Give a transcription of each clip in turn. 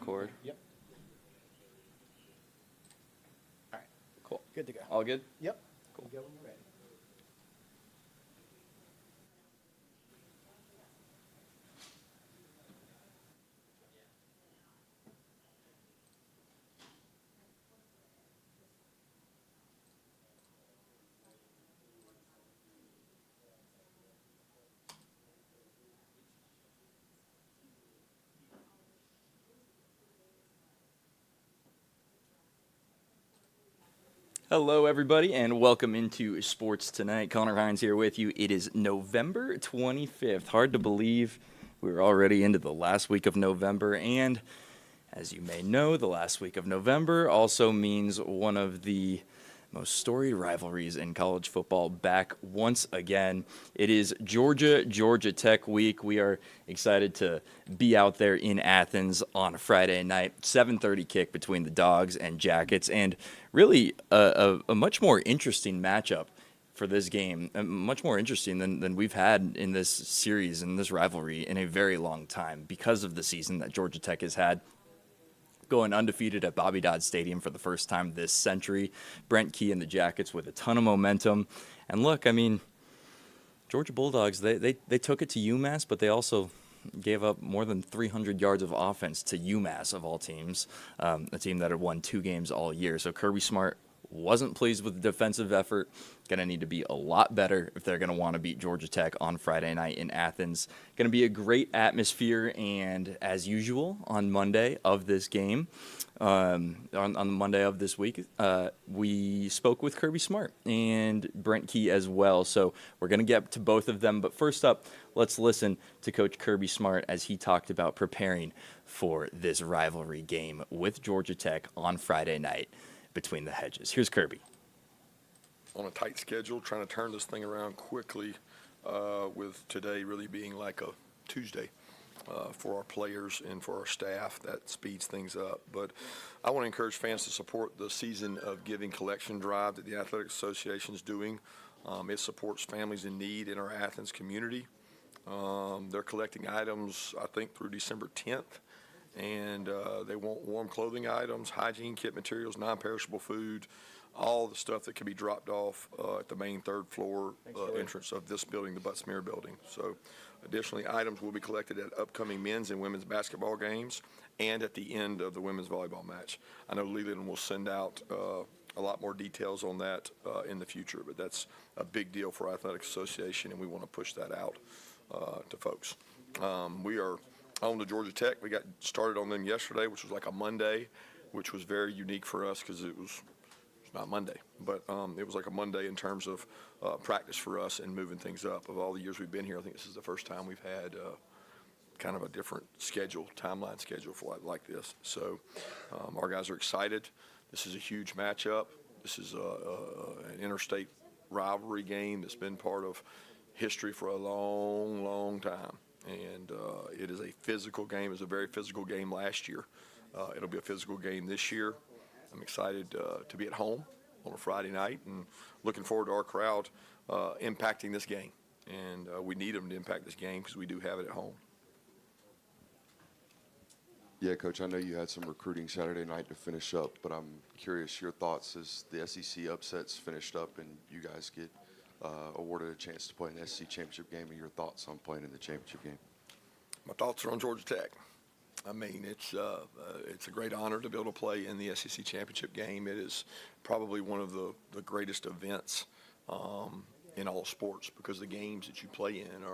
record? Yep. All right. Cool. Good to go. All good? Yep. Cool. You go when you're ready. Hello, everybody, and welcome into Sports Tonight. Connor Hines here with you. It is November 25th. Hard to believe we're already into the last week of November, and as you may know, the last week of November also means one of the most storied rivalries in college football back once again. It is Georgia Tech week. We are excited to be out there in Athens on a Friday night, 7:30 kick between the Dogs and Jackets, and really a much more interesting matchup for this game, much more interesting than we've had in this series, in this rivalry, in a very long time because of the season that Georgia Tech has had, going undefeated at Bobby Dodd Stadium for the first time this century. Brent Key and the Jackets with a ton of momentum. And look, I mean, Georgia Bulldogs, they took it to UMass, but they also gave up more than 300 yards of offense to UMass, of all teams, a team that had won 2 games all year. So Kirby Smart wasn't pleased with the defensive effort. Going to need to be a lot better if they're going to want to beat Georgia Tech on Friday night in Athens. Going to be a great atmosphere, and as usual, on Monday of this game, on the Monday of this week, we spoke with Kirby Smart and Brent Key as well. So we're going to get to both of them. But first up, let's listen to Coach Kirby Smart as he talked about preparing for this rivalry game with Georgia Tech on Friday night between the hedges. Here's Kirby. On a tight schedule, trying to turn this thing around quickly, with today really being like a Tuesday for our players and for our staff. That speeds things up. But I want to encourage fans to support the Season of Giving collection drive that the Athletic Association is doing. It supports families in need in our Athens community. They're collecting items, I think, through December 10th. And they want warm clothing items, hygiene kit materials, non-perishable food, all the stuff that can be dropped off at the main third floor entrance of this building, the Butts-Mehre building. So additionally, items will be collected at upcoming men's and women's basketball games and at the end of the women's volleyball match. I know Leland will send out a lot more details on that in the future, but that's a big deal for our Athletic Association, and we want to push that out to folks. We are on to Georgia Tech. We got started on them yesterday, which was like a Monday, which was very unique for us because it's not Monday, but it was like a Monday in terms of practice for us and moving things up. Of all the years we've been here, I think this is the first time we've had kind of a different timeline schedule for like this. So our guys are excited. This is a huge matchup. This is an interstate rivalry game that's been part of history for a long, long time. And it is a physical game. It was a very physical game last year. It'll be a physical game this year. I'm excited to be at home on a Friday night and looking forward to our crowd impacting this game. And we need them to impact this game because we do have it at home. Yeah, Coach, I know you had some recruiting Saturday night to finish up, but I'm curious your thoughts as the SEC upsets finished up and you guys get awarded a chance to play in the SEC championship game, and your thoughts on playing in the championship game. My thoughts are on Georgia Tech. I mean, it's a great honor to be able to play in the SEC championship game. It is probably one of the greatest events in all sports because the games that you play in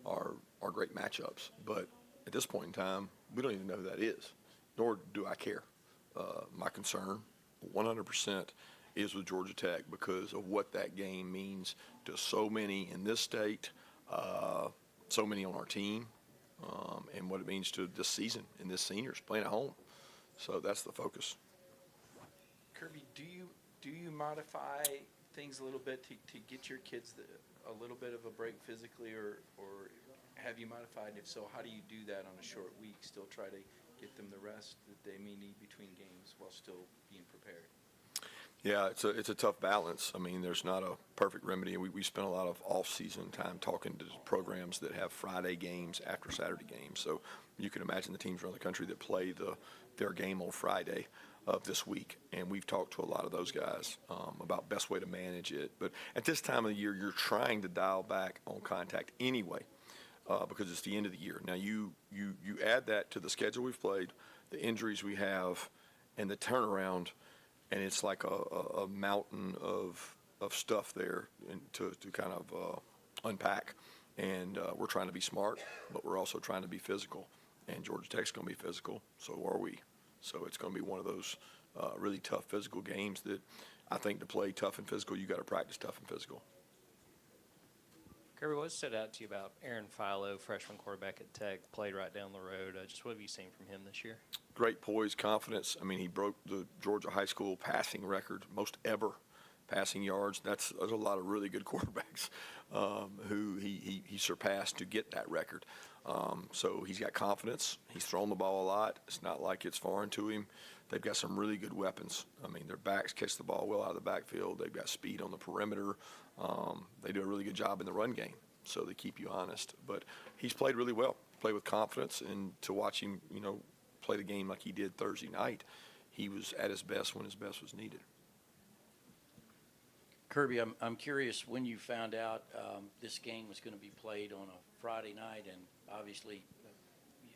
are great matchups. But at this point in time, we don't even know who that is, nor do I care. My concern, 100%, is with Georgia Tech because of what that game means to so many in this state, so many on our team, and what it means to this season and this seniors playing at home. So that's the focus. Kirby, do you modify things a little bit to get your kids a little bit of a break physically, or have you modified? If so, how do you do that on a short week? Still try to get them the rest that they may need between games while still being prepared? Yeah, it's a tough balance. I mean, there's not a perfect remedy. We spent a lot of off-season time talking to programs that have Friday games after Saturday games. So you can imagine the teams around the country that play their game on Friday of this week. And we've talked to a lot of those guys about best way to manage it. But at this time of the year, you're trying to dial back on contact anyway because it's the end of the year. Now, you add that to the schedule we've played, the injuries we have, and the turnaround, and it's like a mountain of stuff there to kind of unpack. And we're trying to be smart, but we're also trying to be physical. And Georgia Tech's going to be physical, so are we. So it's going to be one of those really tough physical games that I think to play tough and physical, you got to practice tough and physical. Kirby, what stood out to you about Aaron Philo, freshman quarterback at Tech, played right down the road? Just what have you seen from him this year? Great poise, confidence. I mean, he broke the Georgia high school passing record, most ever passing yards. There's a lot of really good quarterbacks who he surpassed to get that record. So he's got confidence. He's thrown the ball a lot. It's not like it's foreign to him. They've got some really good weapons. I mean, their backs catch the ball well out of the backfield. They've got speed on the perimeter. They do a really good job in the run game, so they keep you honest. But he's played really well, played with confidence, and to watch him, play the game like he did Thursday night, he was at his best when his best was needed. Kirby, I'm curious when you found out this game was going to be played on a Friday night, and obviously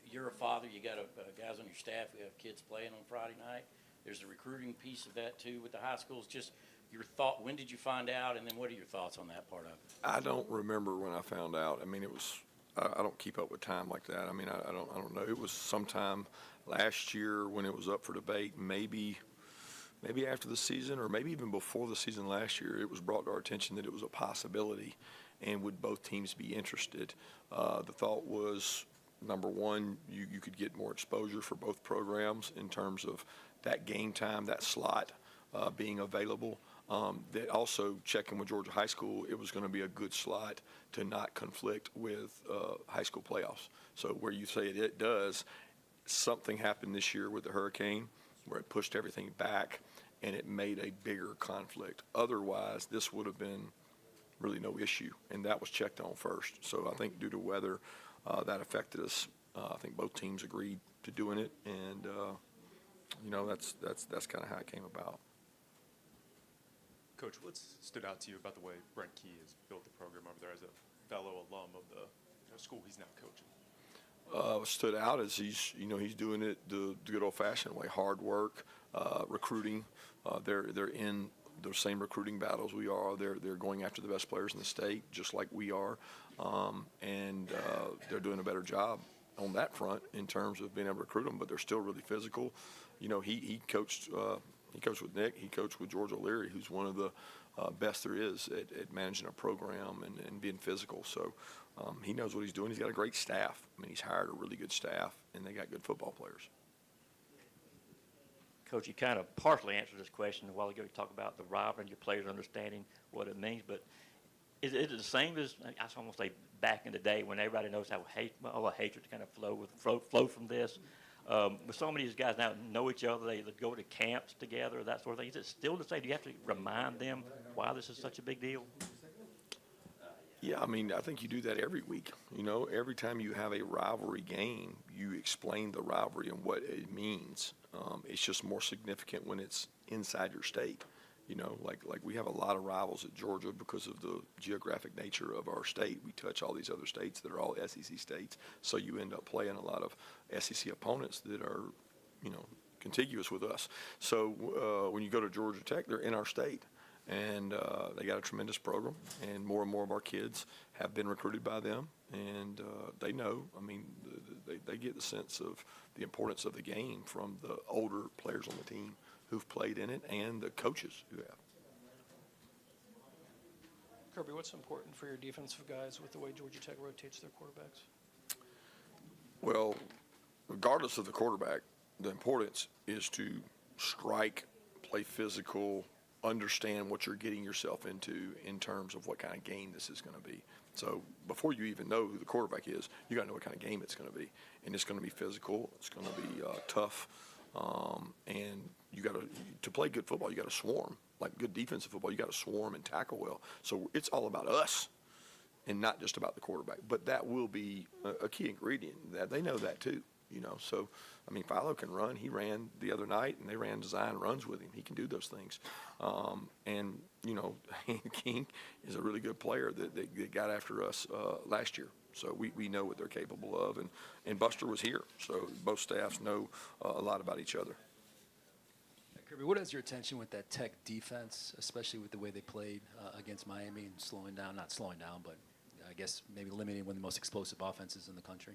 you're a father, you got guys on your staff who have kids playing on Friday night. There's the recruiting piece of that too with the high schools. Just your thought, when did you find out, and then what are your thoughts on that part of it? I don't remember when I found out. I mean, I don't keep up with time like that. I mean, I don't know. It was sometime last year when it was up for debate, maybe after the season, or maybe even before the season last year. It was brought to our attention that it was a possibility, and would both teams be interested. The thought was, number one, you could get more exposure for both programs in terms of that game time, that slot being available. That also, checking with Georgia High School, it was going to be a good slot to not conflict with high school playoffs. So where you say it does, something happened this year with the hurricane where it pushed everything back and it made a bigger conflict. Otherwise, this would have been really no issue, and that was checked on first. So I think due to weather, that affected us. I think both teams agreed to doing it, and that's kind of how it came about. Coach, what stood out to you about the way Brent Key has built the program over there as a fellow alum of the school he's now coaching? What stood out is he's doing it the good old-fashioned way: hard work, recruiting. They're in the same recruiting battles we are. They're going after the best players in the state, just like we are, and they're doing a better job on that front in terms of being able to recruit them. But they're still really physical. He coached. He coached with Nick. He coached with George O'Leary, who's one of the best there is at managing a program and being physical. So he knows what he's doing. He's got a great staff. I mean, he's hired a really good staff, and they got good football players. Coach, you kind of partially answered this question a while ago. You talked about the rivalry and your players understanding what it means, but is it the same as, I almost say, back in the day when everybody knows how all the hatred kind of flow from this? But so many of these guys now know each other. They go to camps together, that sort of thing. Is it still the same? Do you have to remind them why this is such a big deal? Yeah, I mean, I think you do that every week. Every time you have a rivalry game, you explain the rivalry and what it means. It's just more significant when it's inside your state. Like we have a lot of rivals at Georgia because of the geographic nature of our state. We touch all these other states that are all SEC states, so you end up playing a lot of SEC opponents that are, contiguous with us. So when you go to Georgia Tech, they're in our state, and they got a tremendous program, and more of our kids have been recruited by them, and they know. I mean, they get the sense of the importance of the game from the older players on the team who've played in it and the coaches who have. Kirby, what's important for your defensive guys with the way Georgia Tech rotates their quarterbacks? Well, regardless of the quarterback, the importance is to strike, play physical, understand what you're getting yourself into in terms of what kind of game this is going to be. So before you even know who the quarterback is, you got to know what kind of game it's going to be. And it's going to be physical. It's going to be tough. And you got to play good football, you got to swarm like good defensive football, you got to swarm and tackle well. So it's all about us and not just about the quarterback. But that will be a key ingredient. That they know that too, So, I mean, Philo can run. He ran the other night, and they ran design runs with him. He can do those things. And, King is a really good player that got after us last year. So we know what they're capable of. And Buster was here. So both staffs know a lot about each other. Kirby, what has your attention with that Tech defense, especially with the way they played against Miami and not slowing down, but I guess maybe limiting one of the most explosive offenses in the country?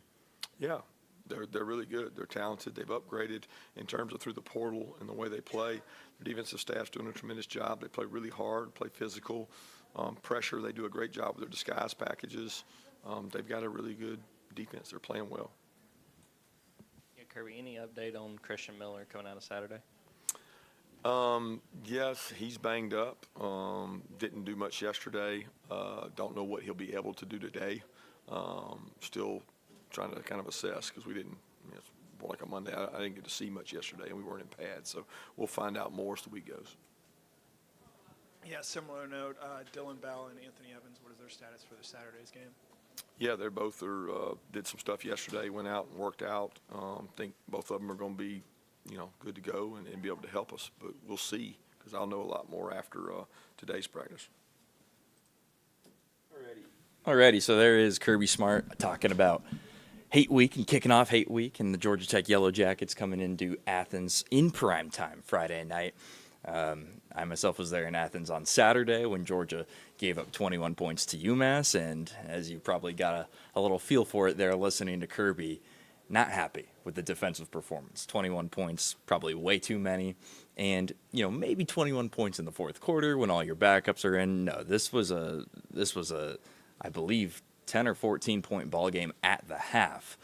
Yeah, they're really good. They're talented. They've upgraded in terms of through the portal and the way they play. The defensive staff's doing a tremendous job. They play really hard, play physical, pressure. They do a great job with their disguise packages. They've got a really good defense. They're playing well. Yeah, Kirby, any update on Christian Miller coming out of Saturday? Yes, he's banged up. Didn't do much yesterday. Don't know what he'll be able to do today. Still trying to kind of assess because we didn't, it's more like a Monday. I didn't get to see much yesterday, and we weren't in pads. So we'll find out more as the week goes. Yeah, similar note, Dylan Bell and Anthony Evans, what is their status for the Saturday's game? Yeah, they both did some stuff yesterday, went out and worked out. Think both of them are going to be, good to go and be able to help us. But we'll see because I'll know a lot more after today's practice. Alrighty, so there is Kirby Smart talking about Hate Week and kicking off Hate Week, and the Georgia Tech Yellow Jackets coming into Athens in prime time Friday night. I myself was there in Athens on Saturday when Georgia gave up 21 points to UMass, and as you probably got a little feel for it there listening to Kirby, not happy with the defensive performance. 21 points, probably way too many, and maybe 21 points in the fourth quarter when all your backups are in. No, this was a I believe 10 or 14 point ball game at the half.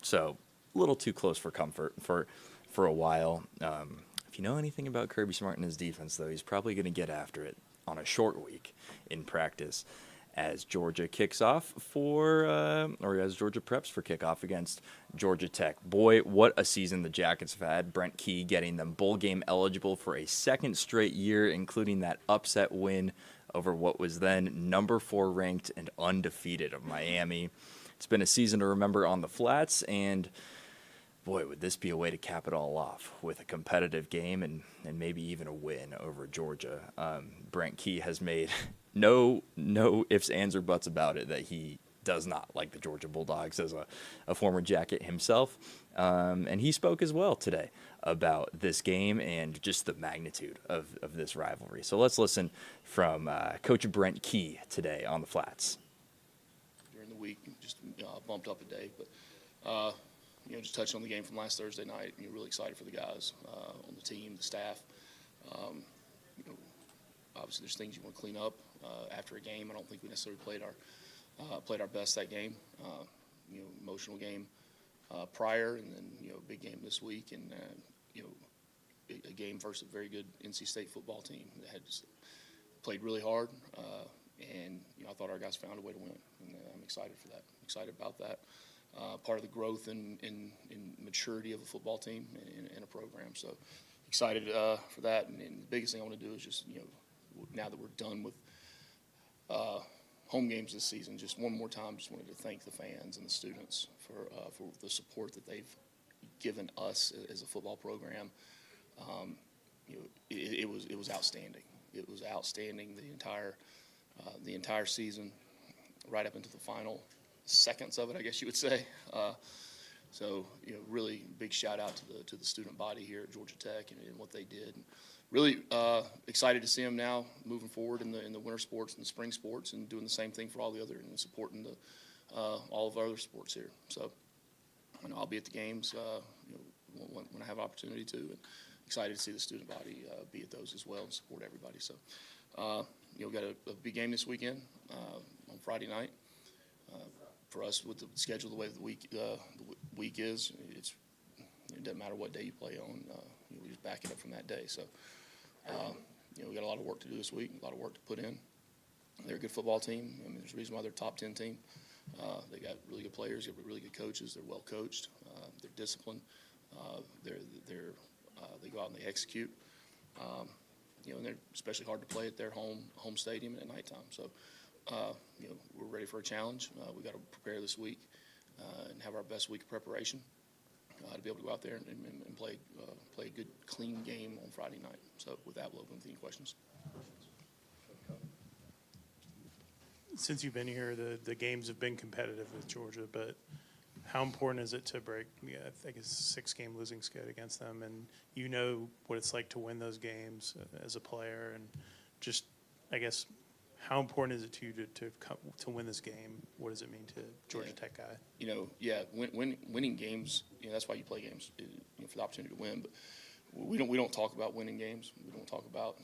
So a little too close for comfort for a while. If you know anything about Kirby Smart and his defense, though, he's probably going to get after it on a short week in practice as Georgia kicks off as Georgia preps for kickoff against Georgia Tech. Boy, what a season the Jackets have had. Brent Key getting them bowl game eligible for a second straight year, including that upset win over what was then number 4 ranked and undefeated of Miami. It's been a season to remember on the flats, and boy, would this be a way to cap it all off with a competitive game and maybe even a win over Georgia. Brent Key has made no ifs, ands, or buts about it that he does not like the Georgia Bulldogs as a former Jacket himself. And he spoke as well today about this game and just the magnitude of this rivalry. So let's listen from Coach Brent Key today on the flats. During the week, just bumped up a day, but just touching on the game from last Thursday night, really excited for the guys on the team, the staff. Obviously there's things you want to clean up after a game. I don't think we necessarily played our best that game. Emotional game prior, and then big game this week, and a game versus a very good NC State football team that had just played really hard, and I thought our guys found a way to win, and I'm excited for that. Excited about that. Part of the growth and maturity of a football team and a program. So excited for that. And the biggest thing I want to do is just, now that we're done with home games this season, just one more time, just wanted to thank the fans and the students for the support that they've given us as a football program. It was outstanding. It was outstanding the entire season, right up into the final seconds of it, I guess you would say. So really big shout out to the student body here at Georgia Tech and what they did. And really excited to see them now moving forward in the winter sports and the spring sports, and doing the same thing for all the other, and supporting all of our other sports here. So I'll be at the games when I have opportunity to, and excited to see the student body be at those as well and support everybody. So we've got a big game this weekend on Friday night. For us, with the schedule, the way the week is, it doesn't matter what day you play on. We just back it up from that day. So, we got a lot of work to do this week, a lot of work to put in. They're a good football team. I mean, there's a reason why they're a top 10 team. They got really good players. They have really good coaches. They're well coached. They're disciplined. They go out and they execute. and they're especially hard to play at their home stadium at nighttime. So, we're ready for a challenge. We got to prepare this week and have our best week of preparation to be able to go out there and play a good, clean game on Friday night. So, with that, we'll open with any questions. Since you've been here, the games have been competitive with Georgia, but how important is it to break, I guess, a 6-game losing skid against them? And you know what it's like to win those games as a player. And just, I guess, how important is it to you to win this game? What does it mean to Georgia Tech guy? Winning games, that's why you play games, for the opportunity to win. But we don't talk about winning games. We don't talk about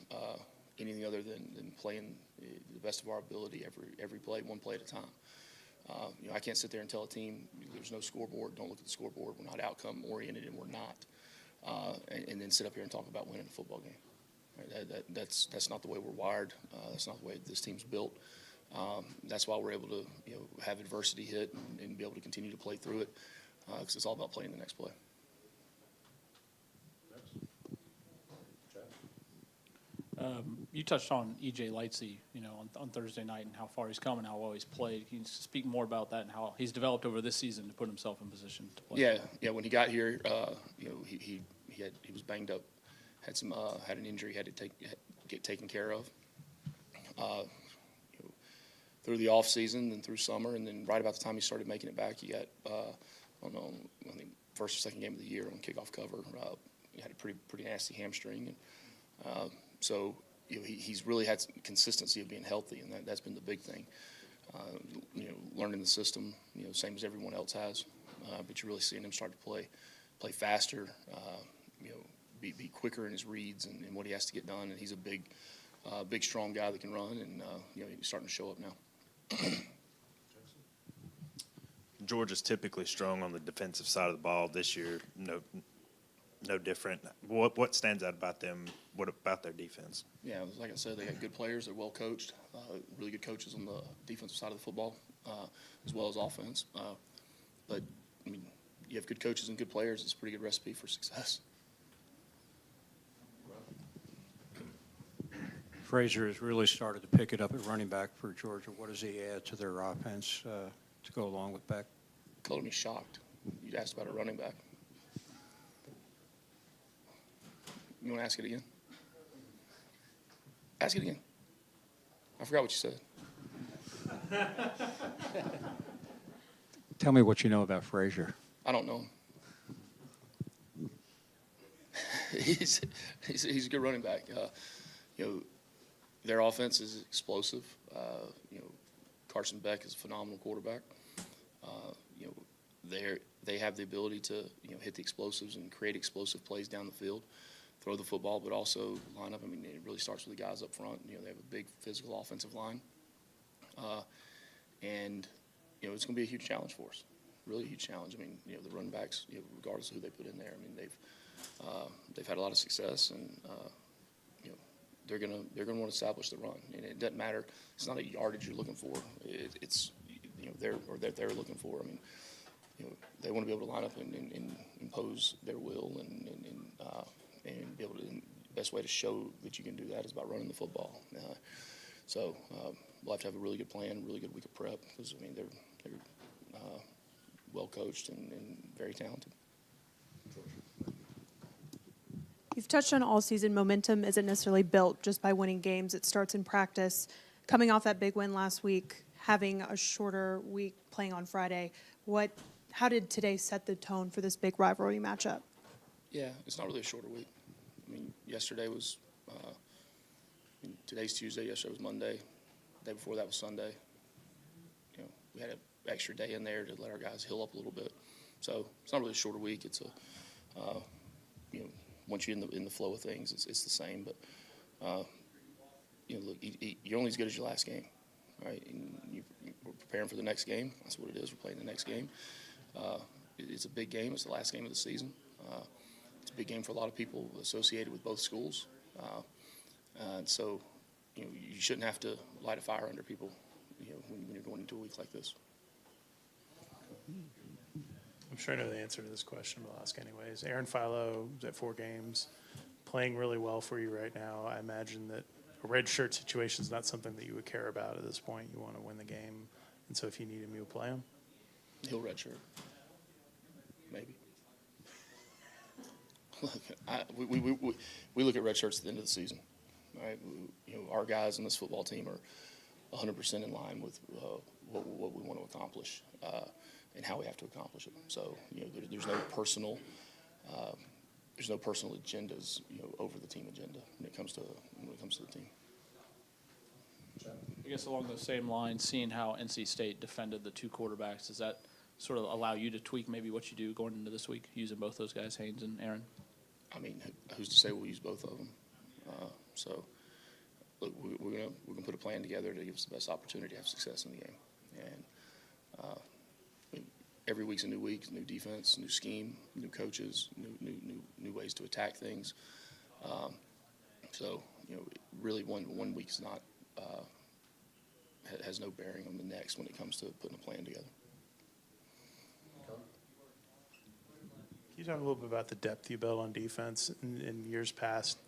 anything other than playing the best of our ability every play, one play at a time. I can't sit there and tell a team there's no scoreboard, don't look at the scoreboard, we're not outcome oriented, and we're not, and then sit up here and talk about winning a football game. Right? That's not the way we're wired. That's not the way this team's built. That's why we're able to have adversity hit and be able to continue to play through it, because it's all about playing the next play. You touched on E.J. Lightsey, on Thursday night and how far he's come and how well he's played. Can you speak more about that and how he's developed over this season to put himself in position to play? Yeah. When he got here, he was banged up, had an injury, had to get taken care of. Through the off season and through summer, and then right about the time he started making it back, he got I think first or second game of the year on kickoff cover. He had a pretty nasty hamstring, and so he's really had some consistency of being healthy, and that's been the big thing. Learning the system, same as everyone else has, but you're really seeing him start to play faster, be quicker in his reads and what he has to get done. And he's a big, strong guy that can run, and he's starting to show up now. Georgia's typically strong on the defensive side of the ball. This year, no different. What stands out about them? What about their defense? Yeah, like I said, they got good players. They're well coached. Really good coaches on the defensive side of the football, as well as offense. But I mean, you have good coaches and good players. It's a pretty good recipe for success. Frazier has really started to pick it up at running back for Georgia. What does he add to their offense to go along with Beck? Color me shocked. You asked about a running back. You want to ask it again? Ask it again. I forgot what you said. Tell me what you know about Frazier. I don't know him. he's a good running back. Their offense is explosive. Carson Beck is a phenomenal quarterback. They have the ability to hit the explosives and create explosive plays down the field, throw the football, but also line up. I mean, it really starts with the guys up front. They have a big physical offensive line, and it's going to be a huge challenge for us. Really huge challenge. I mean, the running backs, regardless of who they put in there, I mean, they've had a lot of success, and they're gonna want to establish the run, and it doesn't matter. It's not a yardage you're looking for. It's they're looking for. I mean, they want to be able to line up and impose their will and be able to. The best way to show that you can do that is by running the football. So we'll have to have a really good plan, a really good week of prep, because I mean they're well coached and very talented. You've touched on all season momentum isn't necessarily built just by winning games. It starts in practice. Coming off that big win last week, having a shorter week playing on Friday, how did today set the tone for this big rivalry matchup? Yeah, it's not really a shorter week. I mean, yesterday was today's Tuesday. Yesterday was Monday. The day before that was Sunday. We had an extra day in there to let our guys heal up a little bit. So it's not really a shorter week. It's once you're in the flow of things, it's the same. But look, you're only as good as your last game, right? And we're preparing for the next game. That's what it is. We're playing the next game. It's a big game. It's the last game of the season. It's a big game for a lot of people associated with both schools. And so, you shouldn't have to light a fire under people, when you're going into a week like this. I'm sure I know the answer to this question, but I'll ask anyways. Aaron Philo was at 4 games, playing really well for you right now. I imagine that a red shirt situation is not something that you would care about at this point. You want to win the game, and so if you need him, you'll play him. He'll red shirt. Maybe. We look at red shirts at the end of the season, right? Our guys on this football team are 100% in line with what we want to accomplish and how we have to accomplish it. So, there's no personal agendas, over the team agenda when it comes to the team. I guess along those same lines, seeing how NC State defended the two quarterbacks, does that sort of allow you to tweak maybe what you do going into this week, using both those guys, Haynes and Aaron? I mean, who's to say we'll use both of them? So, look, we're gonna put a plan together to give us the best opportunity to have success in the game. And every week's a new week, new defense, new scheme, new coaches, new ways to attack things. So, really one week is not has no bearing on the next when it comes to putting a plan together. Can you talk a little bit about the depth you built on defense in years past?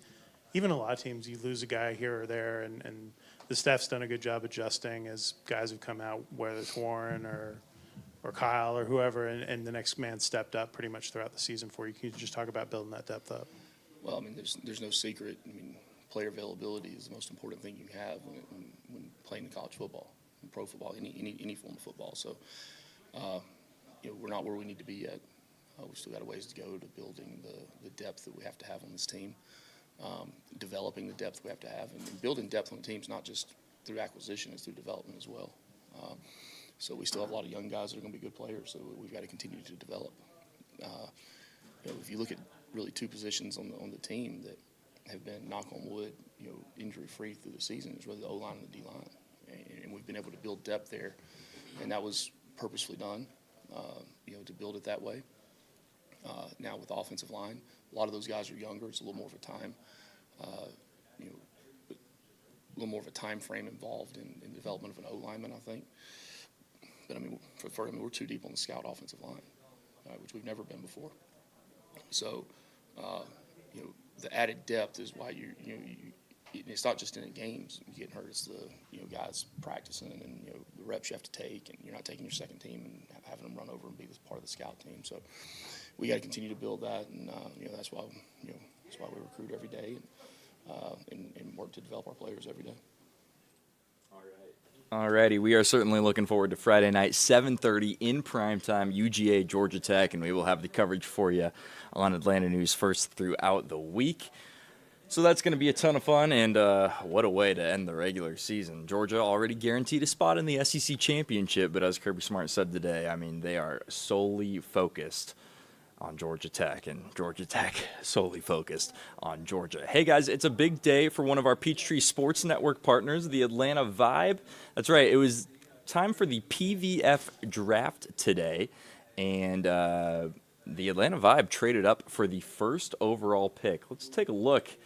Even a lot of teams, you lose a guy here or there, and the staff's done a good job adjusting as guys have come out, whether it's Warren or Kyle or whoever, and the next man stepped up pretty much throughout the season for you. Can you just talk about building that depth up? Well, I mean, there's no secret. I mean, player availability is the most important thing you can have when playing the college football, pro football, any form of football. So, we're not where we need to be yet. We've still got a ways to go to building the depth that we have to have on this team, developing the depth we have to have. And building depth on the team is not just through acquisition, it's through development as well. So we still have a lot of young guys that are going to be good players, so we've got to continue to develop. If you look at really two positions on the team that have been, knock on wood, injury-free through the season, it's really the O-line and the D-line. And we've been able to build depth there, and that was purposefully done, to build it that way. Now with the offensive line, a lot of those guys are younger. It's a little more of a time, a little more of a time frame involved in development of an O-lineman, I think. But I mean, we're too deep on the scout offensive line, which we've never been before. So, the added depth is why it's not just in the games you getting hurt. It's the guys practicing and the reps you have to take, and you're not taking your second team and having them run over and be this part of the scout team. So we got to continue to build that, and that's why we recruit every day and work to develop our players every day. Alrighty, we are certainly looking forward to Friday night, 7:30 in primetime, UGA, Georgia Tech, and we will have the coverage for you on Atlanta News First throughout the week. So that's going to be a ton of fun, and what a way to end the regular season. Georgia already guaranteed a spot in the SEC championship, but as Kirby Smart said today, I mean, they are solely focused on Georgia Tech, and Georgia Tech solely focused on Georgia. Hey guys, it's a big day for one of our Peachtree Sports Network partners, the Atlanta Vibe. That's right, it was time for the PVF draft today, and the Atlanta Vibe traded up for the first overall pick. Let's take a look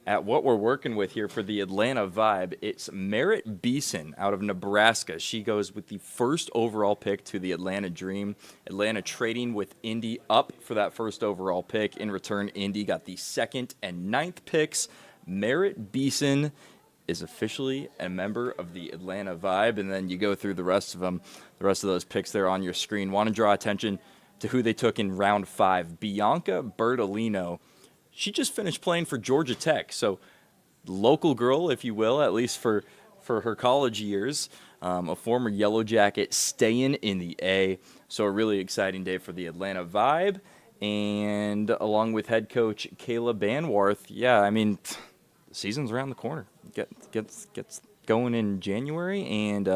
at what we're working with here for the Atlanta Vibe. It's Merritt Beeson out of Nebraska. She goes with the first overall pick to the Atlanta Dream. Atlanta trading with Indy up for that first overall pick. In return, Indy got the 2nd and 9th picks. Merritt Beeson is officially a member of the Atlanta Vibe, and then you go through the rest of them. The rest of those picks there on your screen. Want to draw attention to who they took in round 5. Bianca Bertolino. She just finished playing for Georgia Tech, so local girl, if you will, at least for her college years. A former Yellow Jacket staying in the A. So a really exciting day for the Atlanta Vibe. And along with head coach Kayla Banwarth, yeah, I mean, the season's around the corner. Gets going in January, and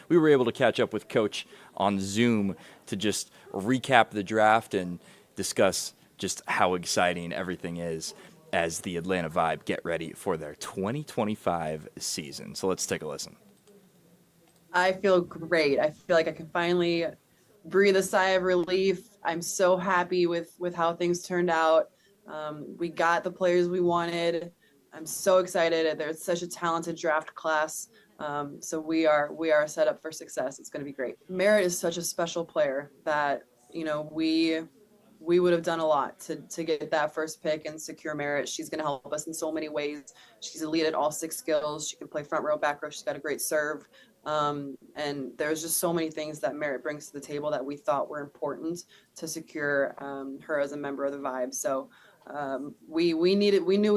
we were able to catch up with Coach on Zoom to just recap the draft and discuss just how exciting everything is as the Atlanta Vibe get ready for their 2025 season. So let's take a listen. I feel great. I feel like I can finally breathe a sigh of relief. I'm so happy with how things turned out. We got the players we wanted. I'm so excited. There's such a talented draft class. So we are set up for success. It's going to be great. Merritt is such a special player that, we would have done a lot to get that first pick and secure Merritt. She's going to help us in so many ways. She's elite at all 6 skills. She can play front row, back row. She's got a great serve. And there's just so many things that Merritt brings to the table that we thought were important to secure her as a member of the Vibe. So we knew we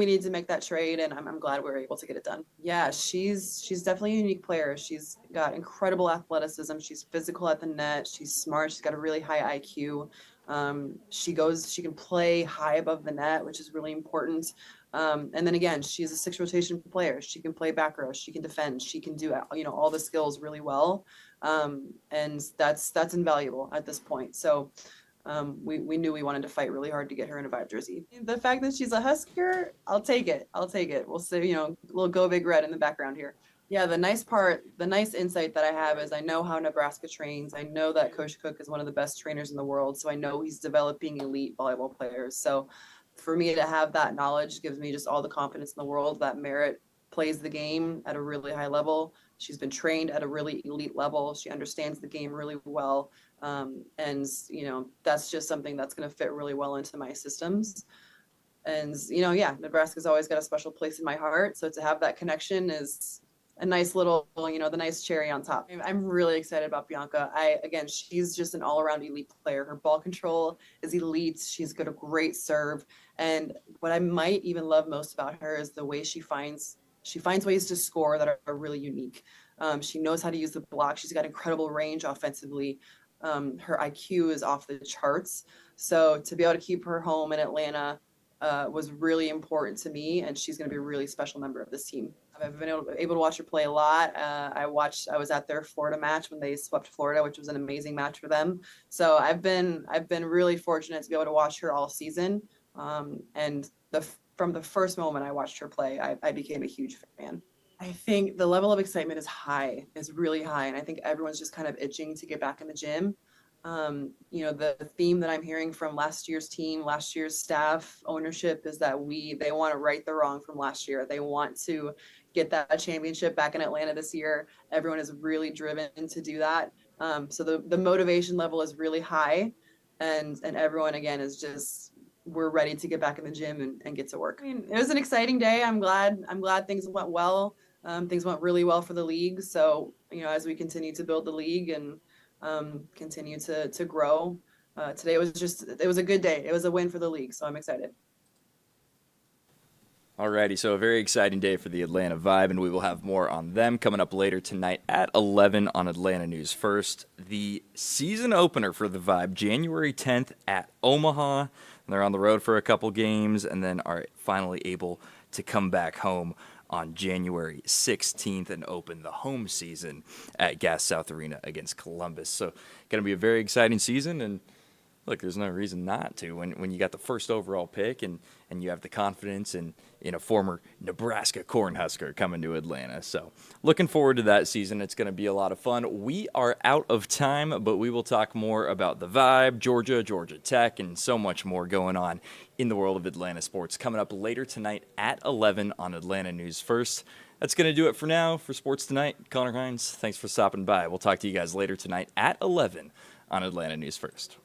needed to make that trade, and I'm glad we were able to get it done. Yeah, she's definitely a unique player. She's got incredible athleticism. She's physical at the net. She's smart. She's got a really high IQ. She can play high above the net, which is really important. And then again, she's a 6 rotation player. She can play back row. She can defend. She can do, all the skills really well. And that's invaluable at this point. So we knew we wanted to fight really hard to get her in a Vibe jersey. The fact that she's a Husker, I'll take it. We'll say, a little Go Big Red in the background here. Yeah, the nice insight that I have is I know how Nebraska trains. I know that Coach Cook is one of the best trainers in the world. So I know he's developing elite volleyball players. So for me to have that knowledge gives me just all the confidence in the world that Merritt plays the game at a really high level. She's been trained at a really elite level. She understands the game really well. And that's just something that's going to fit really well into my systems. And, Nebraska's always got a special place in my heart. So to have that connection is a nice little, the nice cherry on top. I'm really excited about Bianca. She's just an all-around elite player. Her ball control is elite. She's got a great serve. And what I might even love most about her is the way she finds ways to score that are really unique. She knows how to use the block. She's got incredible range offensively. Her IQ is off the charts. So to be able to keep her home in Atlanta was really important to me, and she's going to be a really special member of this team. I've been able to watch her play a lot. I was at their Florida match when they swept Florida, which was an amazing match for them. So I've been really fortunate to be able to watch her all season. And from the first moment I watched her play, I became a huge fan. I think the level of excitement is really high. And I think everyone's just kind of itching to get back in the gym. The theme that I'm hearing from last year's team, last year's staff, ownership is that they want to right the wrong from last year. They want to get that championship back in Atlanta this year. Everyone is really driven to do that. So the motivation level is really high, and everyone again is just, we're ready to get back in the gym and get to work. It was an exciting day. I'm glad things went well. Things went really well for the league. So, as we continue to build the league and continue to grow. Today it was a good day. It was a win for the league, so I'm excited. Alrighty, so a very exciting day for the Atlanta Vibe, and we will have more on them coming up later tonight at 11 on Atlanta News First. The season opener for the Vibe, January 10th at Omaha. And they're on the road for a couple games and then are finally able to come back home on January 16th and open the home season at Gas South Arena against Columbus. So going to be a very exciting season, and look, there's no reason not to when you got the first overall pick and you have the confidence in a former Nebraska Cornhusker coming to Atlanta. So looking forward to that season. It's going to be a lot of fun. We are out of time, but we will talk more about the Vibe, Georgia Tech, and so much more going on in the world of Atlanta sports coming up later tonight at 11 on Atlanta News First. That's going to do it for now for Sports Tonight. Connor Hines, thanks for stopping by. We'll talk to you guys later tonight at 11 on Atlanta News First.